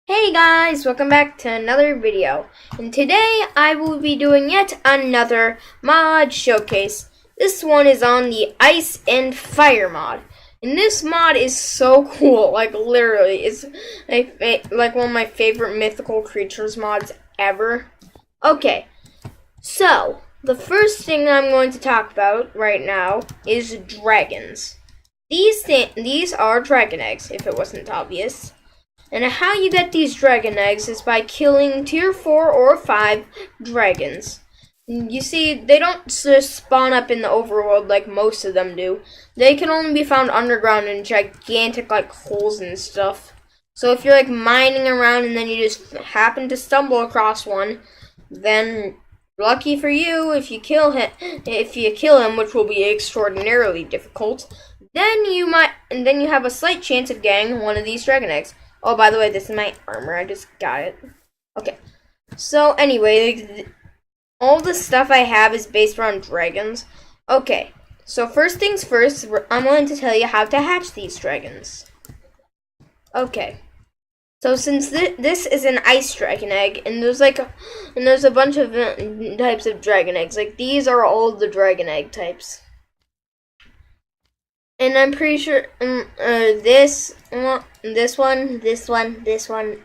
Hey guys, welcome back to another video. And today I will be doing yet another mod showcase. This one is on the Ice and Fire mod. And this mod is so cool, like literally, it's like one of my favorite mythical creatures mods ever. Okay, so the first thing I'm going to talk about right now is dragons. These are dragon eggs, if it wasn't obvious. And how you get these dragon eggs is by killing tier 4 or 5 dragons. You see, they don't just spawn up in the overworld like most of them do. They can only be found underground in gigantic like holes and stuff. So if you're like mining around and then you just happen to stumble across one, then lucky for you if you kill him, which will be extraordinarily difficult, then you have a slight chance of getting one of these dragon eggs. Oh, by the way, this is my armor. I just got it. Okay. So, anyway, all the stuff I have is based around dragons. Okay. So, first things first, I'm going to tell you how to hatch these dragons. Okay. So, since this is an ice dragon egg, and there's a bunch of types of dragon eggs. Like, these are all the dragon egg types. And I'm pretty sure this one,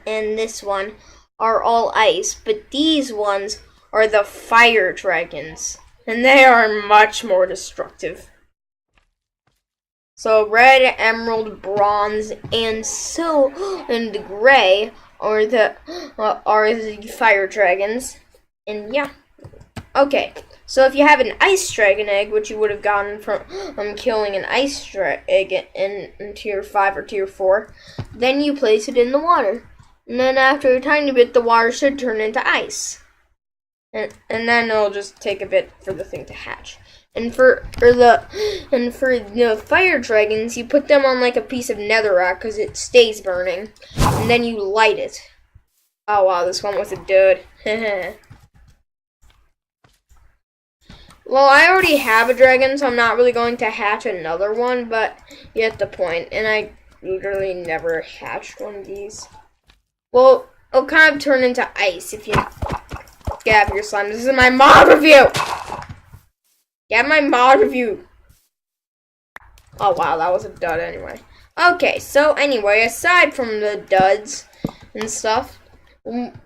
and this one are all ice. But these ones are the fire dragons. And they are much more destructive. So red, emerald, bronze, and gray are the fire dragons. And yeah. Okay. So if you have an ice dragon egg, which you would have gotten from killing an ice egg in tier 5 or tier 4, then you place it in the water. And then after a tiny bit, the water should turn into ice. And then it'll just take a bit for the thing to hatch. And for the fire dragons, you put them on like a piece of netherrack because it stays burning. And then you light it. Oh wow, this one was a dud. Well, I already have a dragon, so I'm not really going to hatch another one, but you get the point. And I literally never hatched one of these. Well, it'll kind of turn into ice if you get out of your slime. This is my mod review! Get my mod review! Oh, wow, that was a dud anyway. Okay, so anyway, aside from the duds and stuff,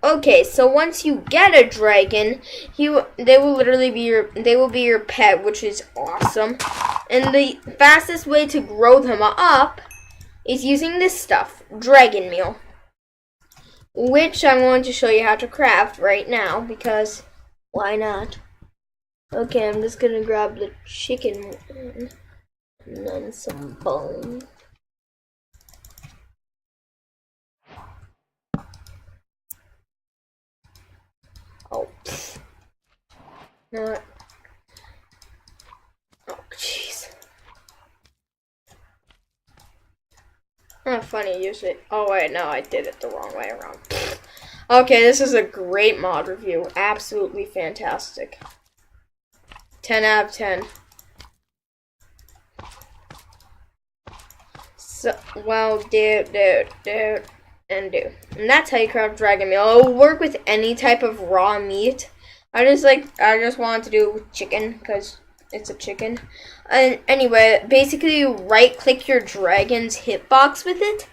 okay, so once you get a dragon, they will be your pet, which is awesome. And the fastest way to grow them up is using this stuff, dragon meal, which I'm going to show you how to craft right now because why not? Okay, I'm just gonna grab the chicken one and then some bone. Oh, no. Oh, jeez. Not funny, usually. Oh, wait, no, I did it the wrong way around. Okay, this is a great mod review. Absolutely fantastic. 10 out of 10. So, well, do. And that's how you craft dragon meal. It'll work with any type of raw meat. I just wanted to do it with chicken because it's a chicken. And anyway, basically you right click your dragon's hitbox with it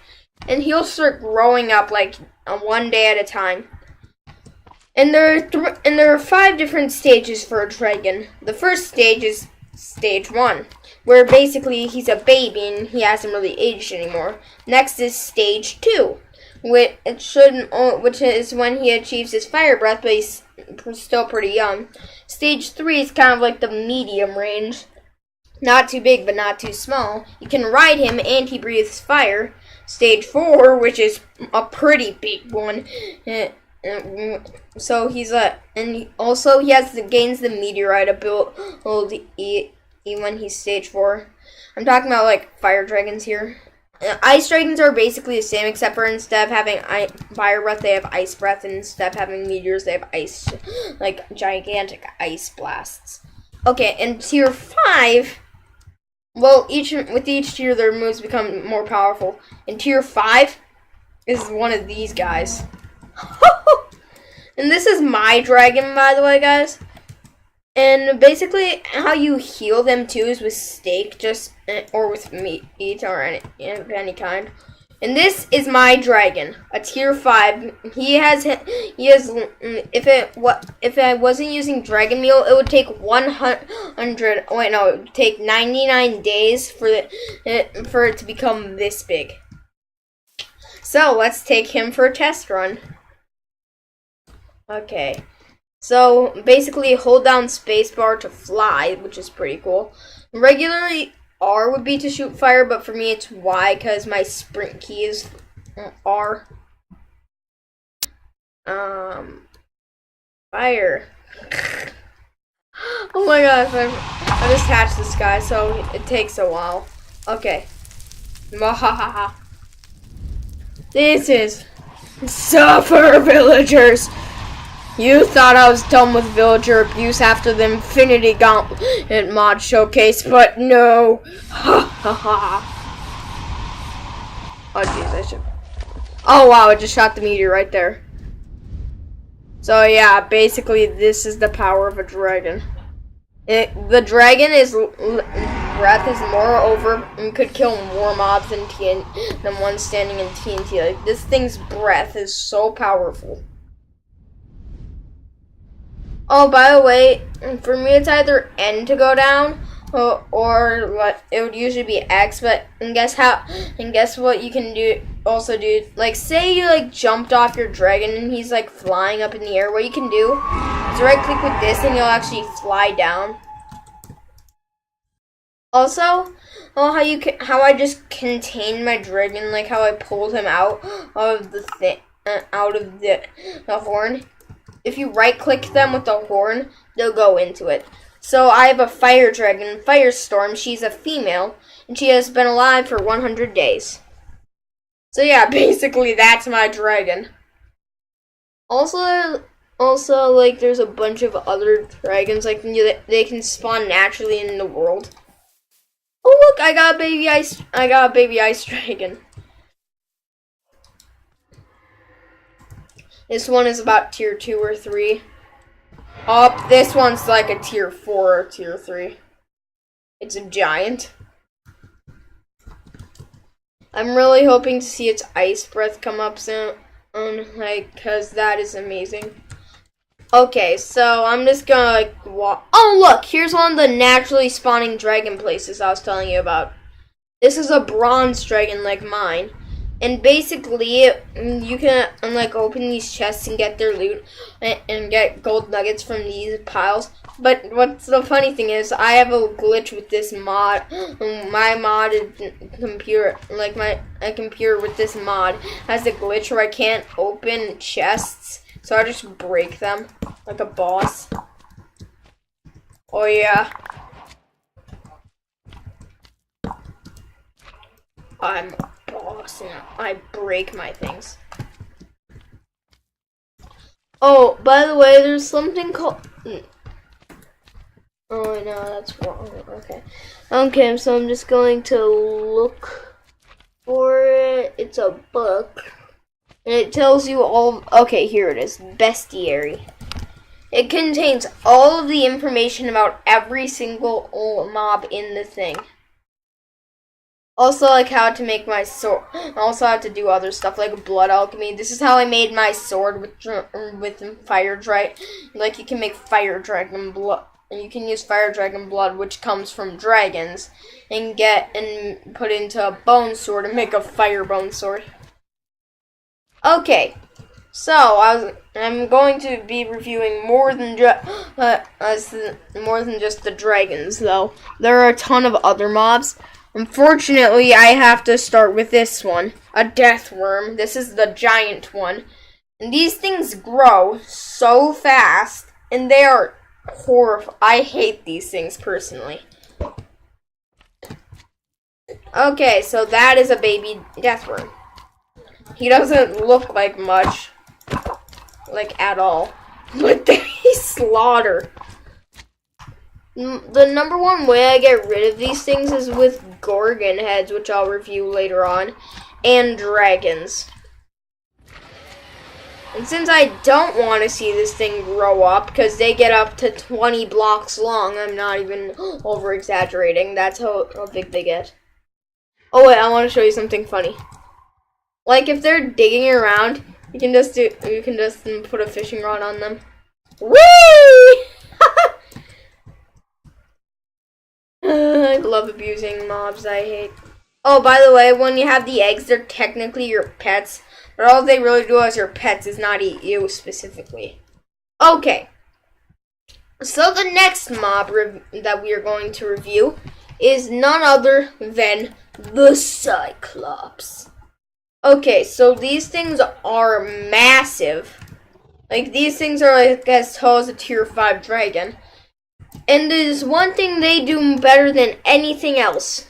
and he'll start growing up like one day at a time. And there are 5 different stages for a dragon. The first stage is stage 1, where basically he's a baby and he hasn't really aged anymore. Next is stage 2. Which is when he achieves his fire breath, but he's still pretty young. Stage 3 is kind of like the medium range. Not too big, but not too small. You can ride him, and he breathes fire. Stage 4, which is a pretty big one. So he's and also he gains the meteorite ability when he's stage 4. I'm talking about like fire dragons here. Ice dragons are basically the same, except for instead of having fire breath, they have ice breath, and instead of having meteors, they have ice, like gigantic ice blasts. Okay, and tier 5, well, with each tier, their moves become more powerful. In tier 5, is one of these guys. And this is my dragon, by the way, guys. And basically, how you heal them too is with steak, or with meat or any kind. And this is my dragon, a tier 5. He has. If I wasn't using dragon meal, it would take 100. Wait, no, it would take 99 days for it to become this big. So let's take him for a test run. Okay. So basically, hold down spacebar to fly, which is pretty cool. Regularly, R would be to shoot fire, but for me it's Y because my sprint key is R. Fire. Oh my gosh, I just hatched this guy, so it takes a while. Okay. Mahahaha. This is suffer, villagers. You thought I was done with villager abuse after the Infinity Gauntlet mod showcase, but no. Ha ha ha. Oh jeez, I should. Oh wow, I just shot the meteor right there. So yeah, basically this is the power of a dragon. The dragon breath is more over and could kill more mobs than one standing in TNT. Like, this thing's breath is so powerful. Oh, by the way, for me it's either N to go down, or it would usually be X. But guess what you can do? Also do, like, say you jumped off your dragon and he's flying up in the air. What you can do is right click with this and you'll actually fly down. Also, how I just contained my dragon, like how I pulled him out of the horn. If you right-click them with the horn, they'll go into it. So I have a fire dragon, Firestorm. She's a female, and she has been alive for 100 days. So yeah, basically that's my dragon. Also, there's a bunch of other dragons, they can spawn naturally in the world. Oh look, I got a baby ice dragon. This one is about tier 2 or 3. Oh, this one's like a tier 4 or tier 3. It's a giant. I'm really hoping to see its ice breath come up soon, cause that is amazing. Okay, so I'm just gonna walk. Oh look, here's one of the naturally spawning dragon places I was telling you about. This is a bronze dragon like mine. And basically, you can open these chests and get their loot and get gold nuggets from these piles. But what's the funny thing is, I have a glitch with this mod. My modded computer, my computer with this mod has a glitch where I can't open chests, so I just break them like a boss. Oh yeah. I'm a boss and I break my things. Oh, by the way, there's something called... Oh, no, that's wrong. Okay. Okay, so I'm just going to look for it. It's a book. And it tells you all... Okay, here it is. Bestiary. It contains all of the information about every single mob in the thing. Also, how to make my sword. Also, how to do other stuff like blood alchemy. This is how I made my sword with fire dragon. You can make fire dragon blood. You can use fire dragon blood, which comes from dragons, and put into a bone sword and make a fire bone sword. Okay, so I'm going to be reviewing more than just the dragons, though. There are a ton of other mobs. Unfortunately, I have to start with this one, a death worm. This is the giant one. And these things grow so fast, and they are horrible. I hate these things personally. Okay, so that is a baby death worm. He doesn't look like much, at all. But they slaughter. The number one way I get rid of these things is with gorgon heads, which I'll review later on, and dragons. And since I don't want to see this thing grow up, because they get up to 20 blocks long, I'm not even over exaggerating. That's how big they get. Oh wait, I want to show you something funny. Like if they're digging around, you can just put a fishing rod on them. Whee! I love abusing mobs. I hate. Oh, by the way, when you have the eggs, they're technically your pets, but all they really do as your pets is not eat you specifically. Okay. So the next mob that we are going to review is none other than the Cyclops. Okay, so these things are massive. Like, these things are like as tall as a tier 5 dragon. And there's one thing they do better than anything else.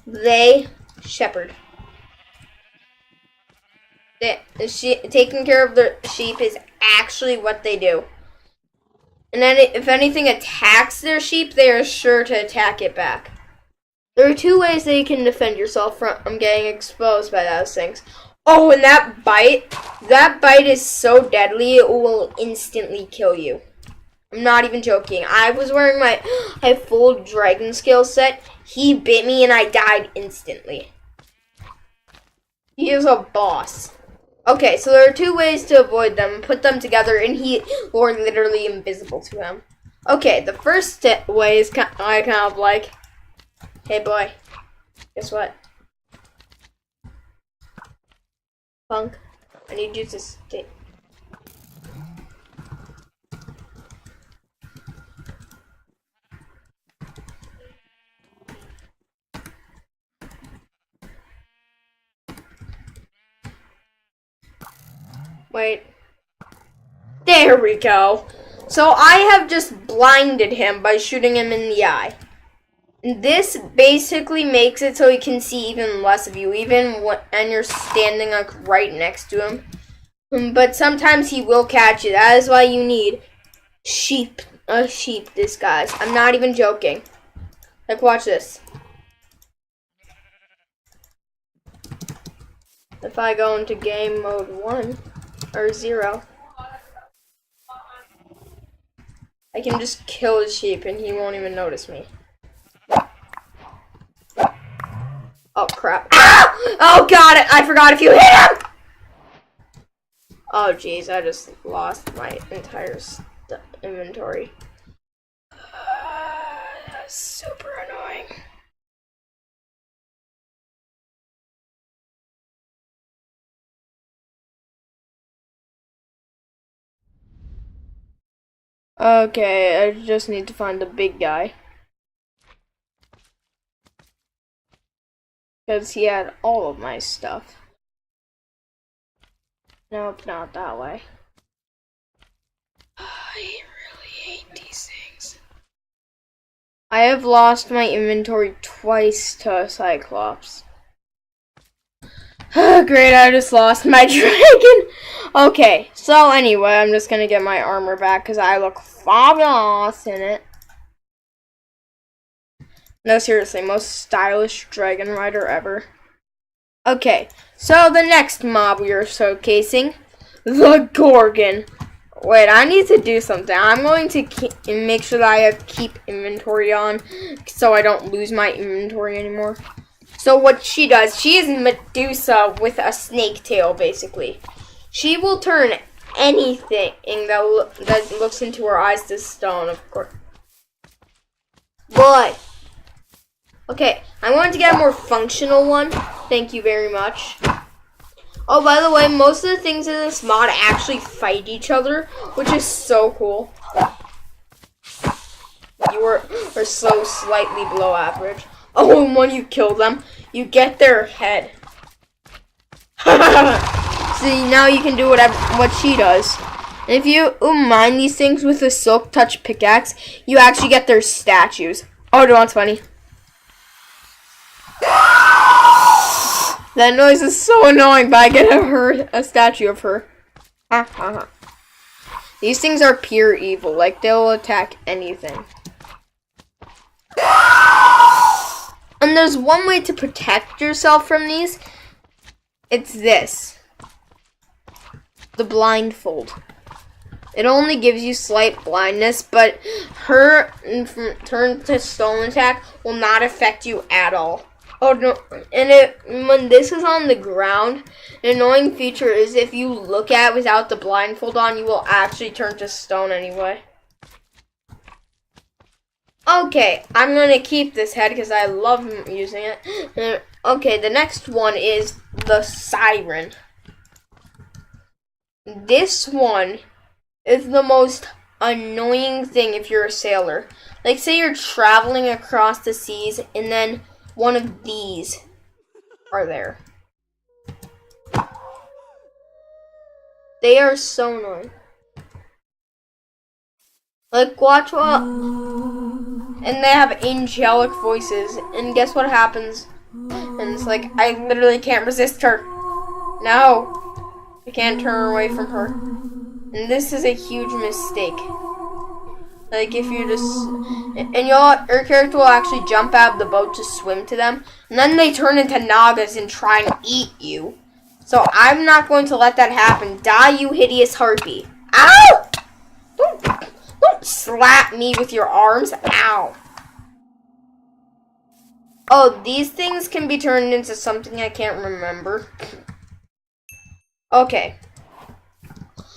They shepherd. Taking care of the sheep is actually what they do. And then if anything attacks their sheep, they are sure to attack it back. There are two ways that you can defend yourself from getting exposed by those things. Oh, and that bite is so deadly, it will instantly kill you. I'm not even joking. I was wearing my full dragon skill set. He bit me and I died instantly. He is a boss. Okay, so there are two ways to avoid them. Put them together and you're literally invisible to him. Okay, the first way is kind of like, hey boy, guess what? Punk, I need you to stay. Wait. There we go. So I have just blinded him by shooting him in the eye. This basically makes it so he can see even less of you, even when you're standing like right next to him. But sometimes he will catch you. That is why you need a sheep disguise. I'm not even joking. Like, watch this. If I go into game mode 1 or 0, I can just kill the sheep and he won't even notice me. Oh crap. Ah! Oh god, I forgot if you hit him! Oh jeez, I just lost my entire inventory. That's super annoying. Okay, I just need to find the big guy. Because he had all of my stuff. Nope, not that way. I really hate these things. I have lost my inventory twice to Cyclops. Great, I just lost my dragon. Okay, so anyway, I'm just gonna get my armor back because I look fabulous in it. No, seriously, most stylish dragon rider ever. Okay, so the next mob we are showcasing, the Gorgon. Wait, I need to do something. I'm going to make sure that I have keep inventory on so I don't lose my inventory anymore. So what she does, she is Medusa with a snake tail, basically. She will turn anything that looks into her eyes to stone, of course. But okay, I'm going to get a more functional one. Thank you very much. Oh, by the way, most of the things in this mod actually fight each other, which is so cool. You are so slightly below average. Oh, and when you kill them, you get their head. See, now you can do what she does. And if you mine these things with a silk touch pickaxe, you actually get their statues. Oh, do you want funny? That noise is so annoying, but I get a statue of her. Ha ha ha. These things are pure evil. Like, they'll attack anything. And there's one way to protect yourself from these. It's this. the blindfold. It only gives you slight blindness, but her turn to stone attack will not affect you at all. Oh no! And when this is on the ground, an annoying feature is if you look at it without the blindfold on, you will actually turn to stone anyway. Okay, I'm gonna keep this head because I love using it. Okay, the next one is the siren. This one is the most annoying thing if you're a sailor. Like, say you're traveling across the seas and then one of these are there. They are so annoying. Like, watch what... And they have angelic voices. And guess what happens? And it's like, I literally can't resist her. No. I can't turn away from her. And this is a huge mistake. Like, if you just... And your character will actually jump out of the boat to swim to them. And then they turn into Nagas and try and eat you. So I'm not going to let that happen. Die, you hideous harpy. Ow! Don't slap me with your arms. Ow. Oh, these things can be turned into something I can't remember. Okay.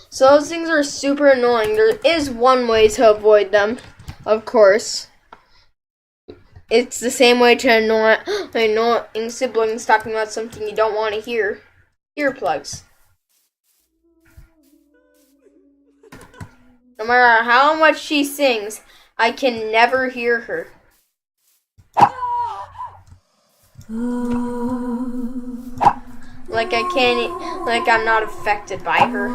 So those things are super annoying. There is one way to avoid them, of course. It's the same way to annoying siblings talking about something you don't want to hear. Earplugs. No matter how much she sings, I can never hear her. Like I can't, like I'm not affected by her.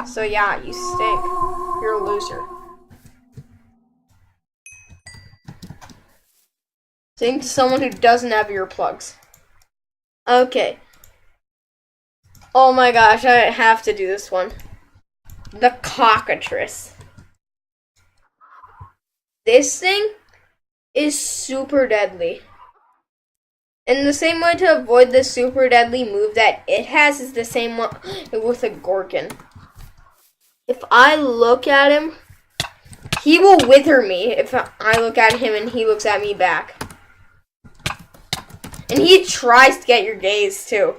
So yeah, you stink. You're a loser. Sing to someone who doesn't have earplugs. Okay. Oh my gosh, I have to do this one. The cockatrice. This thing is super deadly. And the same way to avoid the super deadly move that it has is the same one with a Gorgon. If I look at him, he will wither me if I look at him and he looks at me back. And he tries to get your gaze too.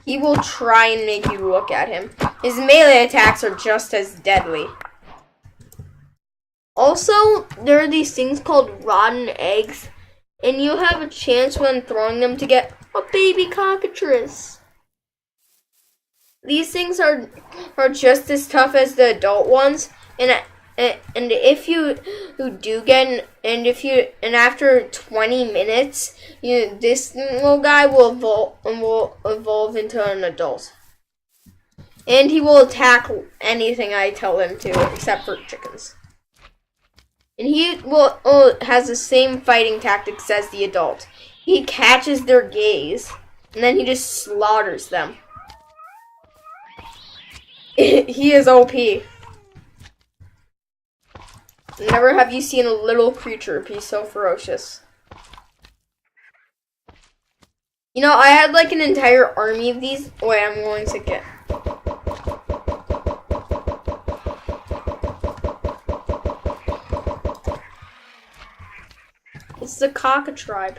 He will try and make you look at him. His melee attacks are just as deadly. Also, there are these things called rotten eggs. And you have a chance when throwing them to get a baby cockatrice. These things are just as tough as the adult ones, and if you do get and after 20 minutes, this little guy will evolve into an adult, and he will attack anything I tell him to, except for chickens. And he has the same fighting tactics as the adult. He catches their gaze, and then he just slaughters them. He is OP. Never have you seen a little creature be so ferocious. You know, I had like an entire army of these. Wait, I'm going to get... It's the cocatribe.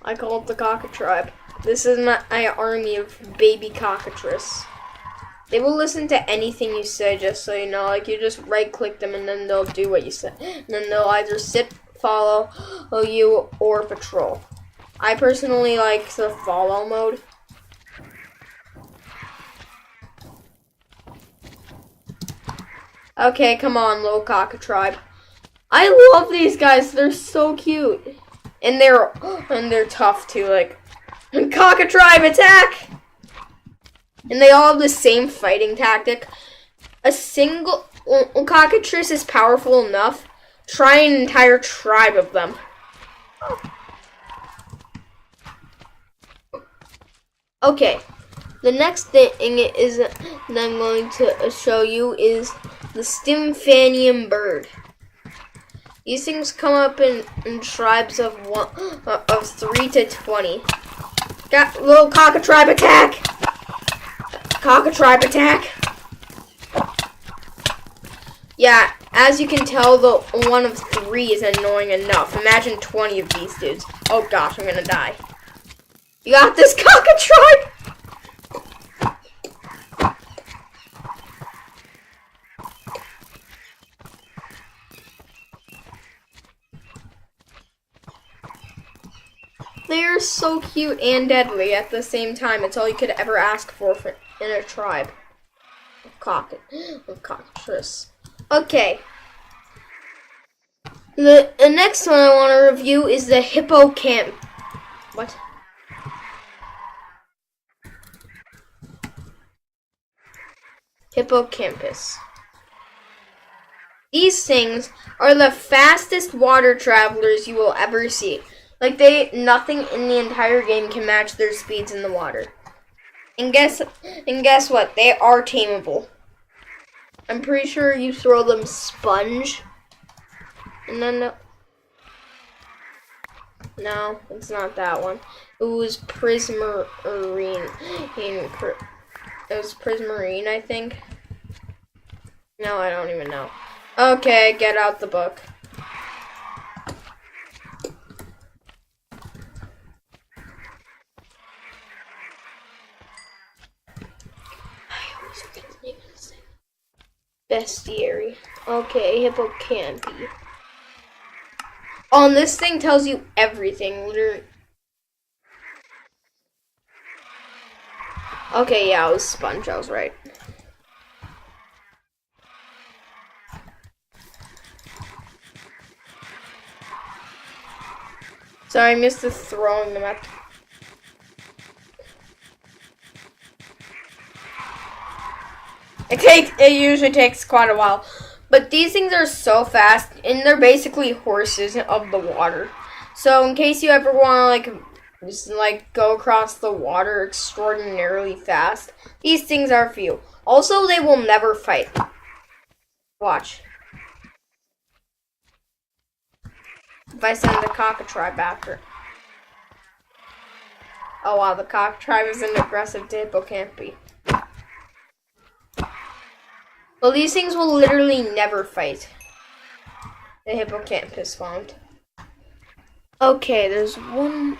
I call it the cocatribe. This is my army of baby cockatrice. They will listen to anything you say, just so you know. Like, you just right-click them and then they'll do what you say. And then they'll either sit, follow you, or patrol. I personally like the follow mode. Okay, come on, little cocatribe. I love these guys. They're so cute. And they're tough too, like, cocatribe attack! And they all have the same fighting tactic. A single cockatrice is powerful enough. Try an entire tribe of them. Okay, the next thing is that I'm going to show you is the Stymphanium bird. These things come up in tribes of 3 to 20. Got little cocatribe attack! Cocatribe attack! Yeah, as you can tell, the one of 3 is annoying enough. Imagine 20 of these dudes. Oh gosh, I'm gonna die. You got this, cocatribe! They are so cute and deadly at the same time. It's all you could ever ask for in a tribe of cockatrice. Okay. The next one I want to review is the hippocamp. What? Hippocampus. These things are the fastest water travelers you will ever see. Like nothing in the entire game can match their speeds in the water. And guess what? They are tameable. I'm pretty sure you throw them sponge. And then no, it's not that one. It was prismarine. It was prismarine, I think. No, I don't even know. Okay, get out the book. Bestiary. Okay, hippocampi. Oh, and this thing tells you everything, literally. Okay, yeah, it was sponge, I was right. Sorry, I missed the throwing them at. It usually takes quite a while. But these things are so fast, and they're basically horses of the water. So in case you ever want to just go across the water extraordinarily fast, these things are for you. Also, they will never fight. Watch. If I send the cocatribe after. Oh wow, the cocatribe is an aggressive to hippocampi. Well, these things will literally never fight. The hippocampus won't. Okay, there's one.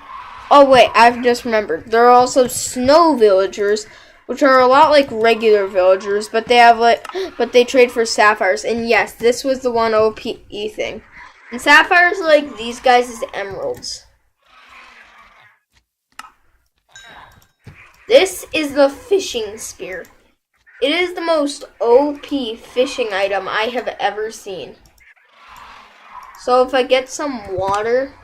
Oh wait, I've just remembered. There are also snow villagers, which are a lot like regular villagers, but they trade for sapphires. And yes, this was the one OPE thing. And sapphires are like these guys as emeralds. This is the fishing spear. It is the most OP fishing item I have ever seen. So if I get some water,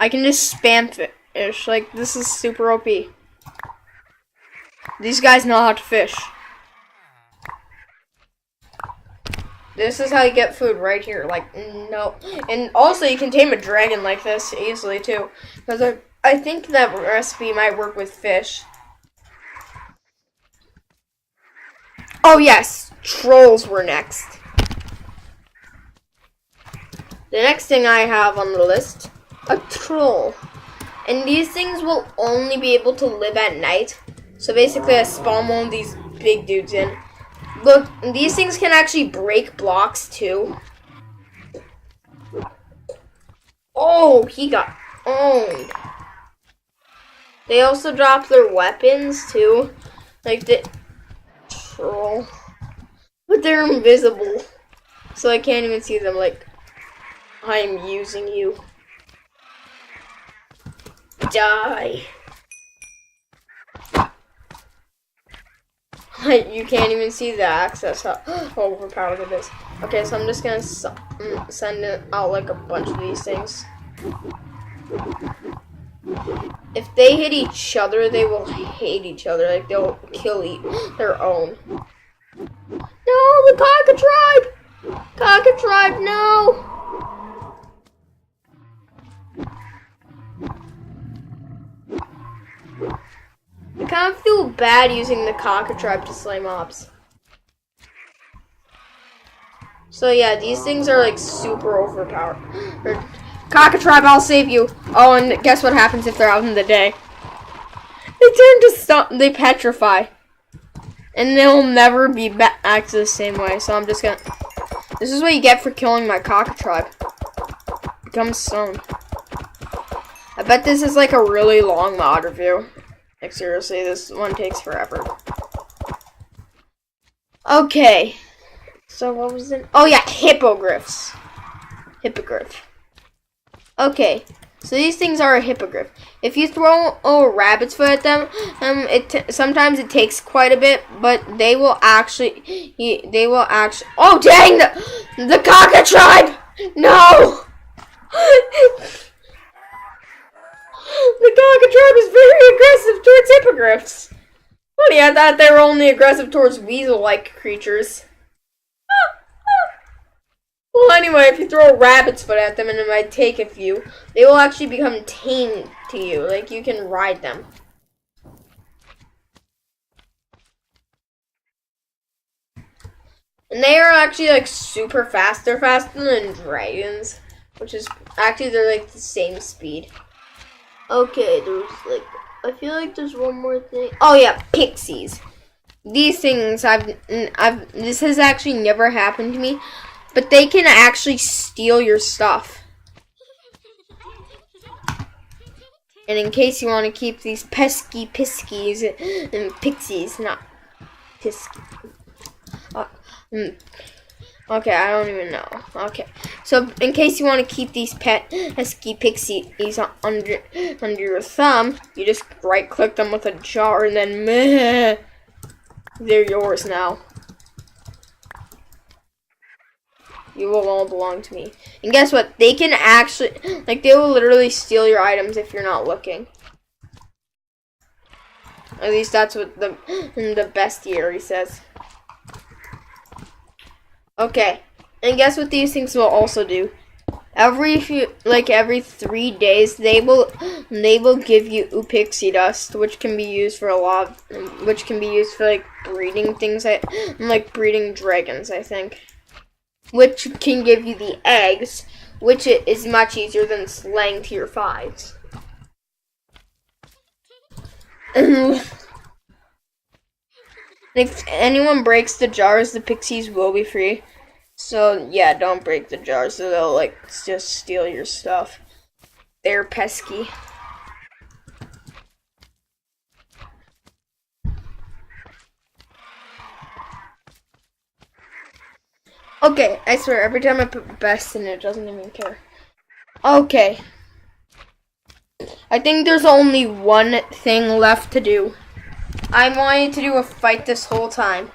I can just spam fish. Like, this is super OP. These guys know how to fish. This is how you get food right here. Like, no. And also, you can tame a dragon like this easily, too. Because I think that recipe might work with fish. Oh, yes. Trolls were next. The next thing I have on the list, a troll. And these things will only be able to live at night. So basically, I spawn one of these big dudes in. Look, these things can actually break blocks, too. Oh, he got owned. They also drop their weapons, too. Like the troll. But they're invisible. So I can't even see them, like, I'm using you. Die. You can't even see the access. How overpowered it is. Okay, so I'm just gonna send out like a bunch of these things. If they hit each other, they will hate each other. Like, they'll kill their own. No, the cocatribe! Cocatribe, no! The kind of feel bad using the cocatribe to slay mobs. So yeah, these things are like super overpowered. Cocatribe, I'll save you. Oh, and guess what happens if they're out in the day? They turn to stone. They petrify, and they'll never be back to the same way. So I'm just gonna. This is what you get for killing my cocatribe. Become stoned. I bet this is like a really long mod review. Like seriously, this one takes forever. Okay. So what was it? Oh yeah, hippogriffs. Hippogriff. Okay. So these things are a hippogriff. If you throw a rabbit's foot at them, sometimes it takes quite a bit, but they will actually. Oh dang! The cocatribe! No! The cocatribe is very aggressive towards hippogriffs. Funny, I thought they were only aggressive towards weasel-like creatures. Well, anyway, if you throw a rabbit's foot at them and it might take a few, they will actually become tame to you. Like, you can ride them. And they are actually, like, super fast. They're faster than dragons, which is, actually, they're, like, the same speed. Okay, there's, like, I feel like there's one more thing. Oh, yeah, pixies. These things, this has actually never happened to me, but they can actually steal your stuff. And in case you want to keep these pesky piskies and pixies, not pisky. Okay, I don't even know. Okay, so in case you want to keep these pesky pixies under your thumb, you just right-click them with a jar, and then meh, they're yours now. You will all belong to me. And guess what? They can actually, like, they will literally steal your items if you're not looking. At least that's what the bestiary says. Okay. And guess what these things will also do? Every 3 days, they will give you pixie dust, which can be used for like breeding things, like breeding dragons, I think. Which can give you the eggs, which is much easier than slaying tier 5s. If anyone breaks the jars, the pixies will be free. So yeah, don't break the jars, so they'll like just steal your stuff. They're pesky. Okay, I swear, every time I put best in it doesn't even care. Okay. I think there's only one thing left to do. I wanted to do a fight this whole time.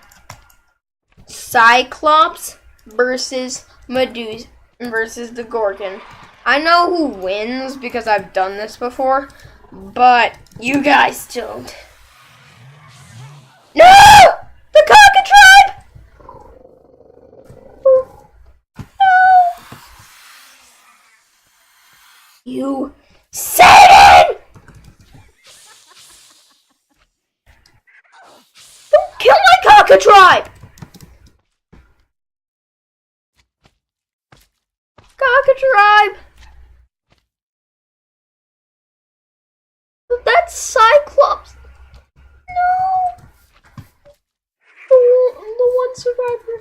Cyclops versus Medusa versus the Gorgon. I know who wins because I've done this before, but you guys don't. No! The cocatribe! You Satan! Don't kill my cocatribe! Cocatribe! That's Cyclops! No! The one survivor.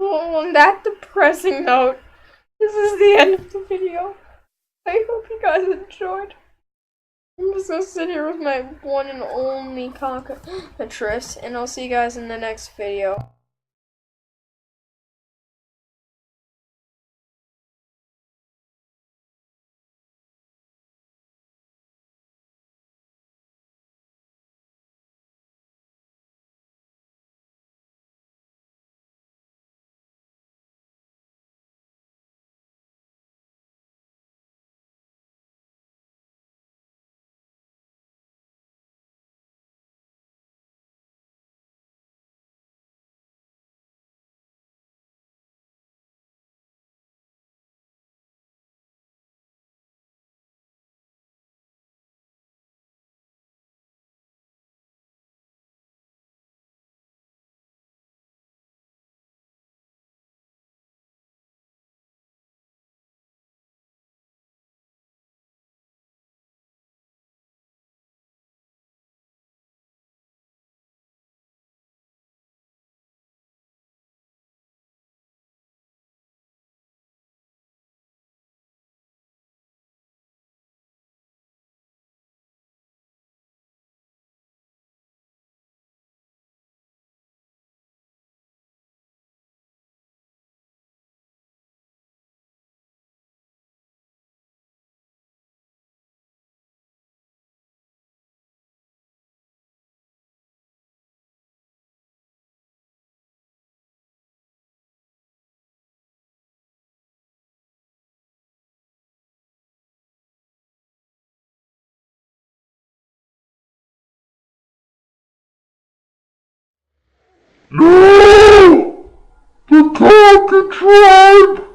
Oh, on that depressing note, this is the end of the video. I hope you guys enjoyed. I'm just gonna sit here with my one and only cockatrice, and I'll see you guys in the next video. No! The cocatribe!